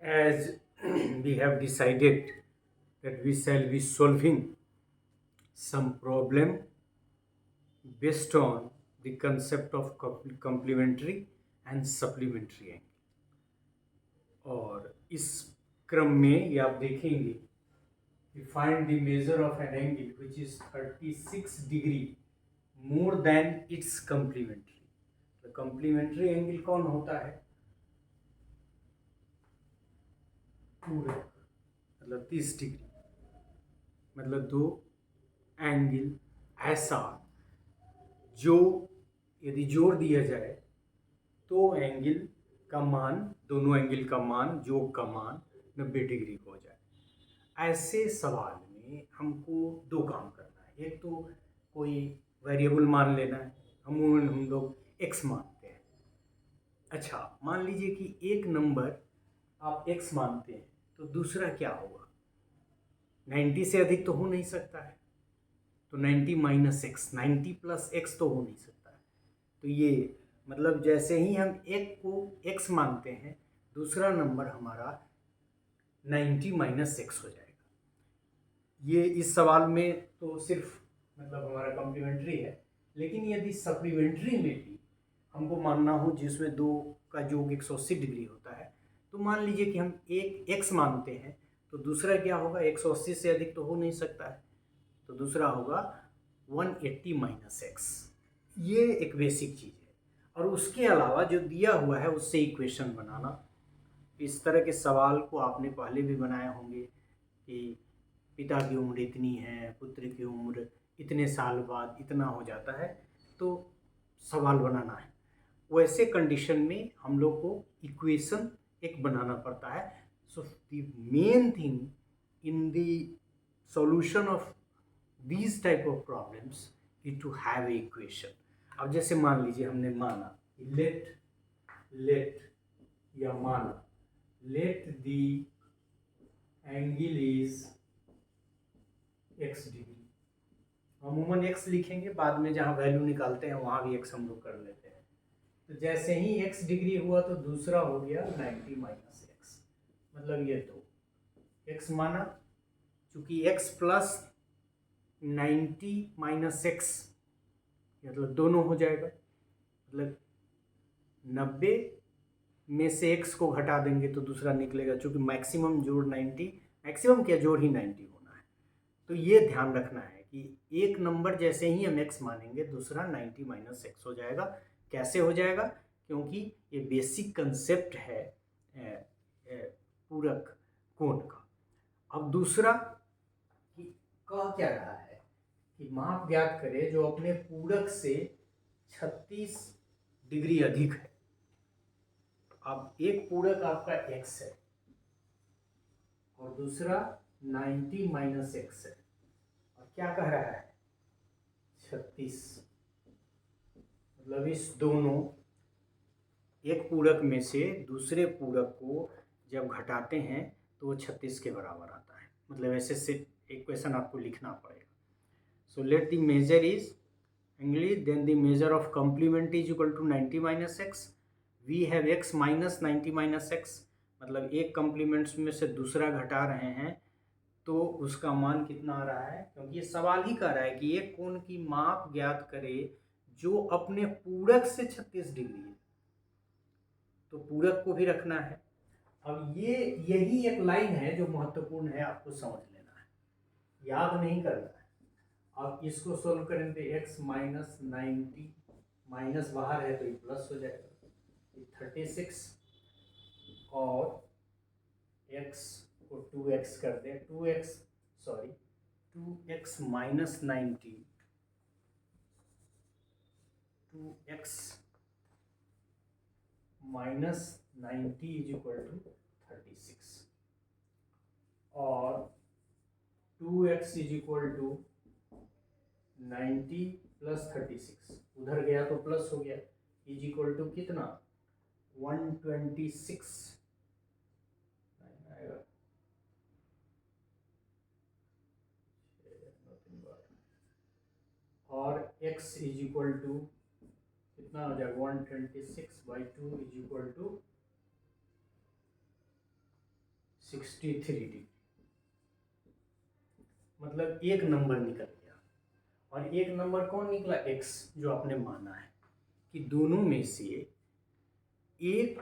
as we have decided that we shall be solving some problem based on the concept of complementary and supplementary angle. और इस क्रम में ये आप देखेंगे we find the measure of an angle which is 36 degree more than its complementary. तो complementary angle कौन होता है? पूरक, मतलब 30 डिग्री, मतलब दो एंगल ऐसा जो यदि जोड़ दिया जाए तो एंगल का मान, दोनों एंगल का मान, जोड़ का मान 90 डिग्री हो जाए। ऐसे सवाल में हमको दो काम करना है। एक तो कोई वेरिएबल मान लेना है, अमूमन हम लोग x मानते हैं। अच्छा, मान लीजिए कि एक नंबर आप x मानते हैं तो दूसरा क्या होगा? 90 से अधिक तो हो नहीं सकता है, तो 90 माइनस एक्स, 90 प्लस एक्स तो हो नहीं सकता है। तो ये मतलब जैसे ही हम एक को x मानते हैं, दूसरा नंबर हमारा 90 माइनस एक्स हो जाएगा। ये इस सवाल में तो सिर्फ मतलब हमारा कॉम्प्लीमेंट्री है, लेकिन यदि सप्लीमेंट्री में भी हमको मानना हो जिसमें दो का योग 180 डिग्री होता है, तो मान लीजिए कि हम एक x मानते हैं तो दूसरा क्या होगा? 180 से अधिक तो हो नहीं सकता है, तो दूसरा होगा 180 माइनस एक्स। ये एक बेसिक चीज़ है। और उसके अलावा जो दिया हुआ है उससे इक्वेशन बनाना, इस तरह के सवाल को आपने पहले भी बनाए होंगे कि पिता की उम्र इतनी है, पुत्र की उम्र इतने साल बाद इतना हो जाता है, तो सवाल बनाना है। वैसे कंडीशन में हम लोग को इक्वेशन एक बनाना पड़ता है। So the main thing in the solution of these type of problems is to have a equation. अब जैसे मान लीजिए हमने माना let या माना let the angle is x degree. अमूमन x लिखेंगे, बाद में जहाँ वैल्यू निकालते हैं वहाँ भी x हम लोग कर लेते हैं। तो जैसे ही x डिग्री हुआ तो दूसरा हो गया 90 माइनस एक्स, मतलब ये दो x माना, चूंकि x प्लस 90 माइनस एक्स मतलब दोनों हो जाएगा, मतलब 90 में से x को घटा देंगे तो दूसरा निकलेगा, चूंकि मैक्सिमम जोड़ 90, मैक्सिमम क्या जोड़ ही 90 होना है। तो ये ध्यान रखना है कि एक नंबर जैसे ही हम x मानेंगे दूसरा 90 माइनस एक्स हो जाएगा। कैसे हो जाएगा? क्योंकि ये बेसिक कंसेप्ट है पूरक कोण का। अब दूसरा कि कह क्या रहा है कि माप ज्ञात करें जो अपने पूरक से 36 डिग्री अधिक है। अब एक पूरक आपका x है और दूसरा 90 माइनस एक्स है, और क्या कह रहा है? 36। मतलब इस दोनों एक पूरक में से दूसरे पूरक को जब घटाते हैं तो वो 36 के बराबर आता है। मतलब ऐसे से इक्वेशन आपको लिखना पड़ेगा। So let the measure is angle, then the measure of complement is equal to 90 minus x. We have x minus 90 minus x, मतलब एक कॉम्प्लीमेंट्स में से दूसरा घटा रहे हैं तो उसका मान कितना आ रहा है? क्योंकि ये सवाल ही कर रहा है कि एक कोण की माप ज्ञात करे जो अपने पूरक से 36 डिग्री है, तो पूरक को भी रखना है। अब ये यही एक लाइन है जो महत्वपूर्ण है, आपको समझ लेना है, याद नहीं करना है। अब इसको सोल्व करें तो x माइनस 90, माइनस बाहर है तो ये प्लस हो जाएगा, 36, और x को 2x कर दें, 2x minus 90, 2x minus 90 is equal to 36, और 2x is equal to 90 plus 36, उधर गया तो प्लस हो गया, इज इक्वल टू कितना? 126 आएगा, और x इज इक्वल टू कितना हो जाएगा? 126 by 2 is equal to 63 degree, मतलब एक नंबर निकल गया। और एक नंबर कौन निकला? x, जो आपने माना है कि दोनों में से एक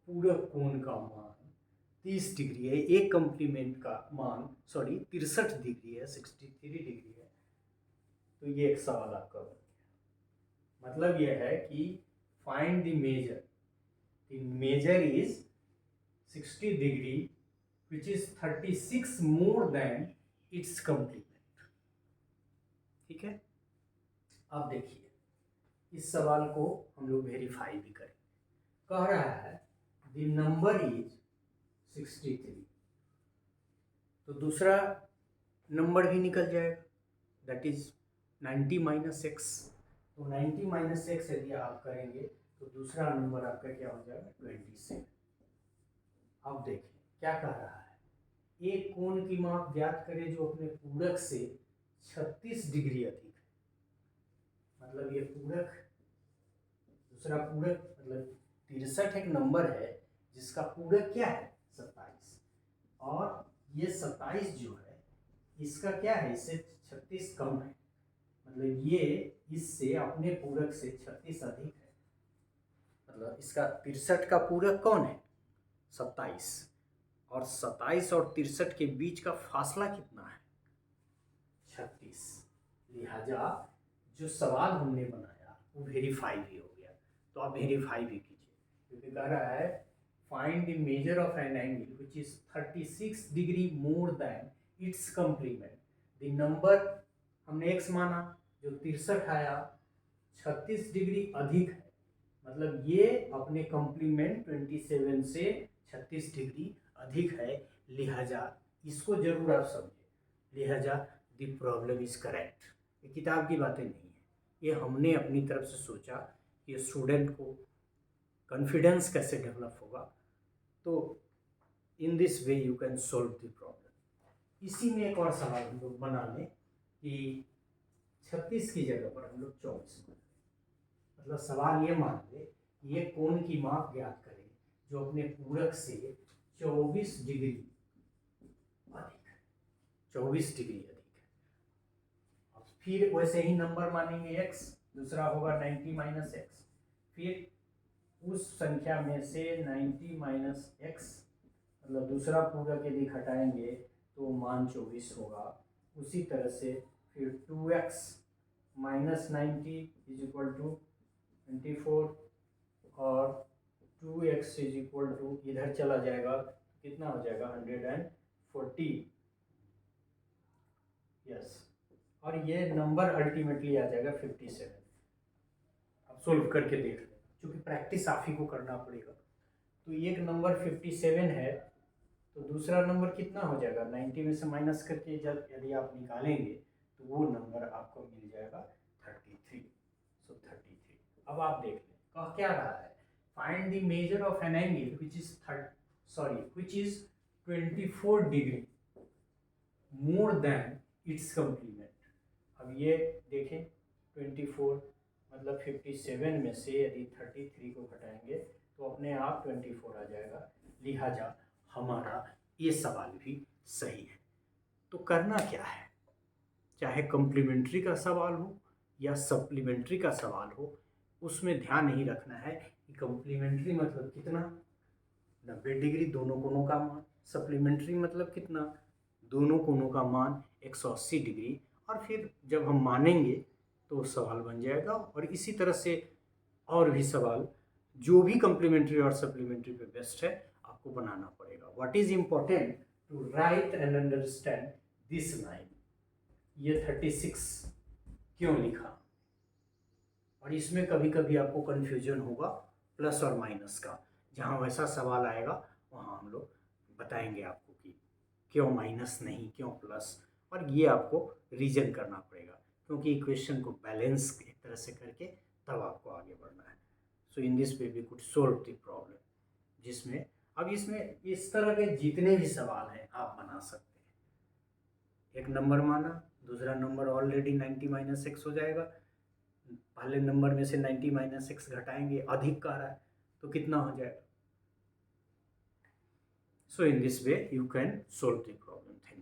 पूरक कोण का मान 30 डिग्री है, एक कॉम्प्लीमेंट का मान 63 डिग्री है, 63 डिग्री है। तो ये एक सवाल आपका बन गया। मतलब यह है कि find the measure is 60 degree which is 36 more than its complement। ठीक है, अब देखिए इस सवाल को हम लोग वेरीफाई भी करें। कह रहा है द नंबर इज 63, तो दूसरा नंबर भी निकल जाएगा, दैट इज 90 माइनस एक्स। तो 90 माइनस एक्स यदि आप करेंगे तो दूसरा नंबर आपका क्या हो जाएगा? 27। अब देखिए क्या कह रहा है, एक कोण की माप ज्ञात करें जो अपने पूरक से 36 डिग्री अधिक है। मतलब ये पूरक, दूसरा पूरक, मतलब 63 एक नंबर है जिसका पूरक क्या है? 27। और ये 27 जो है इसका क्या है? इससे 36 कम है, मतलब ये इससे अपने पूरक से 36 अधिक है। मतलब इसका 63 का पूरक कौन है? 27। और 27 और 63 के बीच का फासला कितना है? 36। लिहाजा जो सवाल हमने बनाया वो वेरीफाई भी हो गया। तो आप वेरीफाई भी कीजिए, क्योंकि कह रहा है find the measure of an angle which is 36 degree more than its complement. The number हमने x माना जो 63 आया, 36 डिग्री अधिक है, मतलब ये अपने कॉम्प्लीमेंट 27 से 36 डिग्री अधिक है। लिहाजा इसको जरूर आप समझे, लिहाजा द प्रॉब्लम इज करेक्ट। ये किताब की बातें नहीं है, ये हमने अपनी तरफ से सोचा कि स्टूडेंट को कॉन्फिडेंस कैसे डेवलप होगा। तो इन this way you can solve the problem. इसी में एक और सवाल हम लोग बना लें कि 36 की जगह पर हम लोग 24 मान लें। मतलब सवाल ये मान ले, ये कोण की माप ज्ञात करें जो अपने पूरक से 24 डिग्री अधिक है, 24 डिग्री अधिक है। अब फिर वैसे ही नंबर मानेंगे x, दूसरा होगा 90 माइनस एक्स, फिर उस संख्या में से 90 माइनस एक्स, मतलब दूसरा पूरक यदि घटाएंगे तो मान 24 होगा। उसी तरह से फिर 2x minus 90 is equal to 24, और 2x इज इक्वल टू इधर चला जाएगा, कितना हो जाएगा? 140। यस, और ये नंबर अल्टीमेटली आ जाएगा 57। अब सोल्व करके देख लें, क्योंकि प्रैक्टिस आप ही को करना पड़ेगा। तो एक नंबर 57 है, तो दूसरा नंबर कितना हो जाएगा? 90 में से माइनस करके जब यदि आप निकालेंगे तो वो नंबर आपको मिल जाएगा 33। सो 33। अब आप देख लें कह क्या रहा है, find the measure of an angle which is 24 degree more than its complement. अब ये देखें 24, मतलब 57 में से यदि 33 को घटाएंगे तो अपने आप 24 आ जाएगा। लिहाजा हमारा ये सवाल भी सही है। तो करना क्या है, चाहे कॉम्प्लीमेंट्री का सवाल हो या सप्लीमेंट्री का सवाल हो, उसमें ध्यान नहीं रखना है कि कॉम्प्लीमेंट्री मतलब कितना? 90 डिग्री दोनों कोणों का मान। सप्लीमेंट्री मतलब कितना? दोनों कोणों का मान 180 डिग्री। और फिर जब हम मानेंगे तो सवाल बन जाएगा। और इसी तरह से और भी सवाल जो भी कॉम्प्लीमेंट्री और सप्लीमेंट्री पे बेस्ट है आपको बनाना पड़ेगा। What is important to write and understand this line. ये 36 क्यों लिखा, और इसमें कभी कभी आपको कन्फ्यूजन होगा प्लस और माइनस का। जहाँ वैसा सवाल आएगा वहाँ हम लोग बताएंगे आपको कि क्यों माइनस नहीं, क्यों प्लस, और ये आपको रीजन करना पड़ेगा, क्योंकि इक्वेशन को बैलेंस एक तरह से करके तब आपको आगे बढ़ना है। So in this way we could solve the problem, जिसमें अब इसमें इस तरह के जितने भी सवाल हैं आप बना सकते हैं। एक नंबर माना, दूसरा नंबर ऑलरेडी 90 माइनस एक्स हो जाएगा, पहले नंबर में से 90 माइनस एक्स घटाएंगे, अधिक कह रहा है तो कितना हो जाएगा? So in this way you can solve the problem. Thank you.